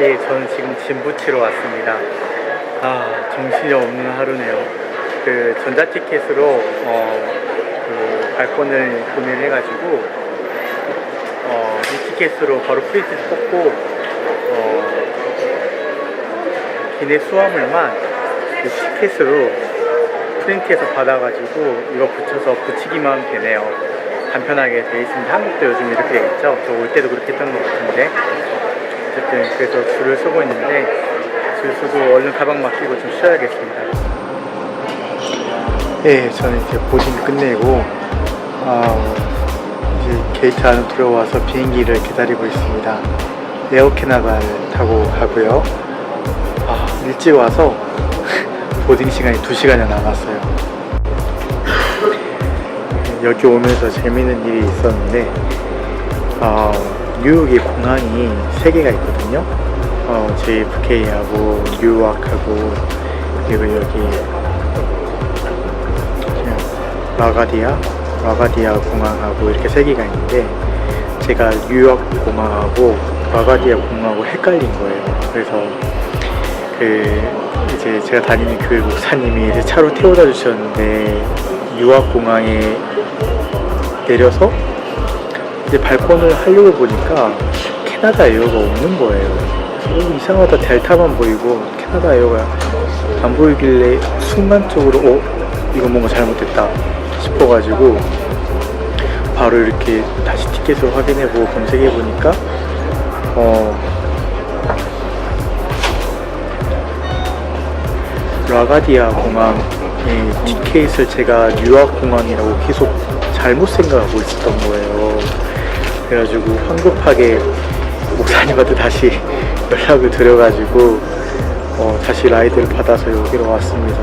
예, 저는 지금 짐 붙이러 왔습니다. 정신이 없는 하루네요. 그 전자티켓으로 그 발권을 구매해가지고 이 티켓으로 바로 프린트해서 뽑고 기내 수화물만 이 티켓으로 프린트해서 받아가지고 이거 붙여서 붙이기만 하면 되네요. 간편하게 되어 있습니다. 한국도 요즘 이렇게 되어 있죠. 저 올 때도 그렇게 했던 것 같은데 어쨌든 그래서 줄을 서고 있는데 줄 서고 얼른 가방 맡기고 좀 쉬어야겠습니다. 네, 저는 이제 보딩 끝내고 이제 게이트 안으로 들어와서 비행기를 기다리고 있습니다. 에어 캐나다를 타고 가고요. 일찍 와서 보딩 시간이 2시간이 남았어요. 여기 오면서 재밌는 일이 있었는데 뉴욕에 공항이 3개가 있거든요. JFK하고 뉴욕하고 그리고 여기 라가디아 공항하고 이렇게 3개가 있는데 제가 뉴욕 공항하고 라가디아 공항하고 헷갈린 거예요. 그래서 이제 제가 다니는 교회 목사님이 이제 차로 태워다 주셨는데 뉴욕 공항에 내려서 이제 발권을 하려고 보니까 캐나다 에어가 없는 거예요. 그래서 이상하다, 델타만 보이고 캐나다 에어가 안 보이길래 순간적으로 이거 뭔가 잘못됐다 싶어가지고 바로 이렇게 다시 티켓을 확인해보고 검색해보니까 라가디아 공항의 티켓을 제가 뉴욕 공항이라고 계속 잘못 생각하고 있었던 거예요. 그래가지고 황급하게 목사님한테 다시 연락을 드려가지고 다시 라이드를 받아서 여기로 왔습니다.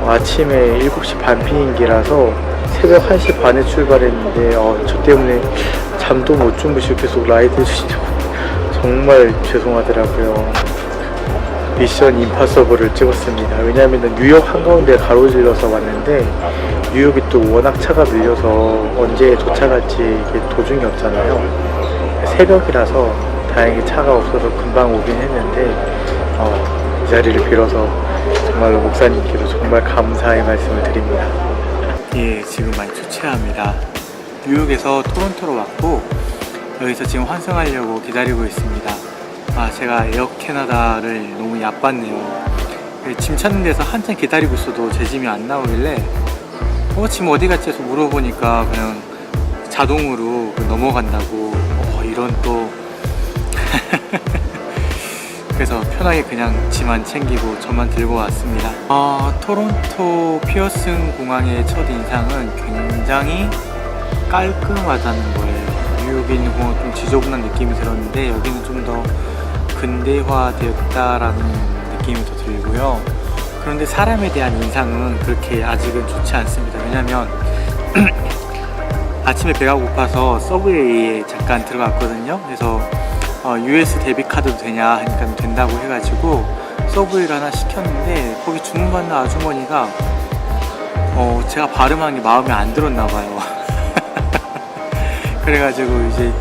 아침에 7시 반 비행기라서 새벽 1시 반에 출발했는데 저 때문에 잠도 못 주무시고 계속 라이드 해주시냐고 정말 죄송하더라고요. 미션 임파서블을 찍었습니다. 왜냐하면 뉴욕 한가운데 가로질러서 왔는데 뉴욕이 또 워낙 차가 밀려서 언제 도착할지 이게 도중이 없잖아요. 새벽이라서 다행히 차가 없어서 금방 오긴 했는데 이 자리를 빌어서 정말로 목사님께도 정말 감사의 말씀을 드립니다. 예, 지금 많이 초췌합니다. 뉴욕에서 토론토로 왔고 여기서 지금 환승하려고 기다리고 있습니다. 제가 에어 캐나다를 너무 얕봤네요. 짐 찾는 데서 한참 기다리고 있어도 제 짐이 안 나오길래 짐 어디 갔지 해서 물어보니까 그냥 자동으로 넘어간다고 이런 또 그래서 편하게 그냥 짐만 챙기고 저만 들고 왔습니다. 토론토 피어슨 공항의 첫 인상은 굉장히 깔끔하다는 거예요. 뉴욕에 있는 공항은 좀 지저분한 느낌이 들었는데 여기는 좀 더 근대화되었다라는 느낌이 더 들고요. 그런데 사람에 대한 인상은 그렇게 아직은 좋지 않습니다. 왜냐면 아침에 배가 고파서 서브웨이에 잠깐 들어갔거든요. 그래서 US 데비카드도 되냐 하니까 된다고 해가지고 서브웨이를 하나 시켰는데 거기 주문받는 아주머니가 제가 발음한 게 마음에 안 들었나 봐요. 그래가지고 이제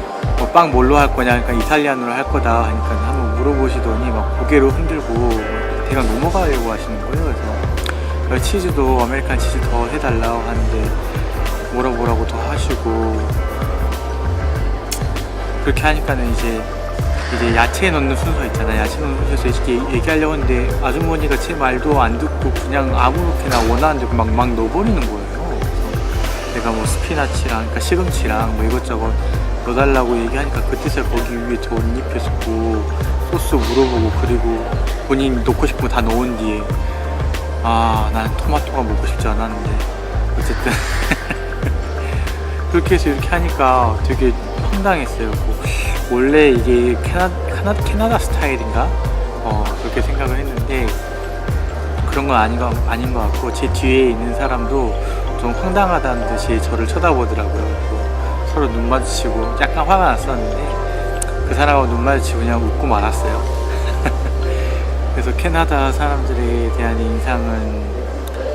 빵 뭘로 할 거냐 하니까 이탈리안으로 할 거다 하니까 한번 물어보시더니 막 고개를 흔들고 대강 넘어가려고 하시는 거예요. 그래서 치즈도 아메리칸 치즈 더 해달라고 하는데 뭐라고 더 하시고 그렇게 하니까는 이제 야채 넣는 순서 있잖아요. 야채 넣는 순서에서 이렇게 얘기하려고 했는데 아주머니가 제 말도 안 듣고 그냥 아무렇게나 원하는 대로 막 넣어버리는 거예요. 그래서 내가 뭐 스피나치랑 그러니까 시금치랑 뭐 이것저것 넣어달라고 얘기하니까 그 뜻을 거기 위에 덧입혔고 소스 물어보고 그리고 본인이 넣고 싶은 거 다 넣은 뒤에 난 토마토가 먹고 싶지 않았는데 어쨌든 그렇게 해서 이렇게 하니까 되게 황당했어요. 원래 이게 캐나다 스타일인가? 그렇게 생각을 했는데 그런 건 아닌 것 같고 제 뒤에 있는 사람도 좀 황당하다는 듯이 저를 쳐다보더라고요. 서로 눈 마주치고 약간 화가 났었는데 그 사람하고 눈 마주치고 그냥 웃고 말았어요. 그래서 캐나다 사람들에 대한 인상은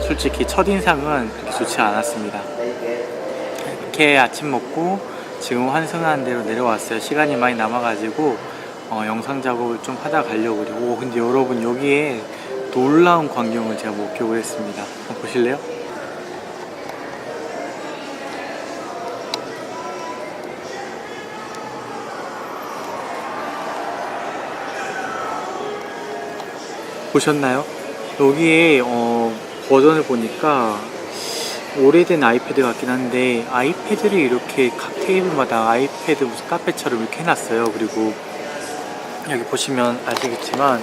솔직히 첫인상은 그렇게 좋지 않았습니다. 이렇게 아침 먹고 지금 환승하는 대로 내려왔어요. 시간이 많이 남아가지고 영상 작업을 좀 하다 가려고 그래요. 오, 근데 여러분 여기에 놀라운 광경을 제가 목격을 했습니다. 한번 보실래요? 보셨나요? 여기에 버전을 보니까 오래된 아이패드 같긴 한데 아이패드를 이렇게 각 테이블마다 아이패드 무슨 카페처럼 이렇게 해놨어요. 그리고 여기 보시면 아시겠지만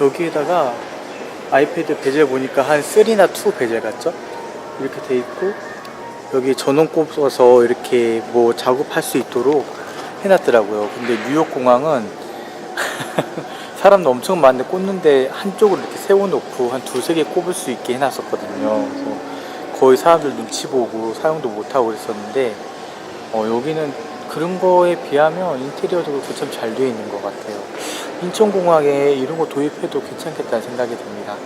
여기에다가 아이패드 베젤 보니까 한 3나 2 베젤 같죠? 이렇게 돼 있고 여기 전원 꼽아서 이렇게 뭐 작업할 수 있도록 해놨더라고요. 근데 뉴욕 공항은 사람도 엄청 많은데 꽂는데 한쪽으로 이렇게 세워놓고 한 2-3개 꼽을 수 있게 해놨었거든요. 그래서 거의 사람들 눈치 보고 사용도 못하고 그랬었는데 여기는 그런 거에 비하면 인테리어도 그렇고 참 잘 되어 있는 것 같아요. 인천공항에 이런 거 도입해도 괜찮겠다는 생각이 듭니다.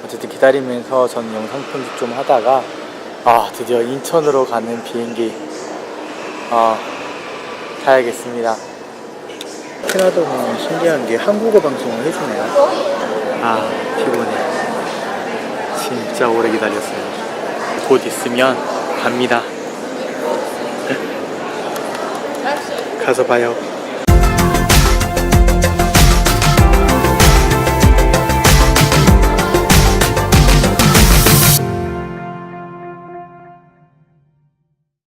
어쨌든 기다리면서 저는 영상 편집 좀 하다가 드디어 인천으로 가는 비행기 타야겠습니다. 캐나다는 신기한 게 한국어 방송을 해주네요. 피곤해. 진짜 오래 기다렸어요. 곧 있으면 갑니다. 가서 봐요.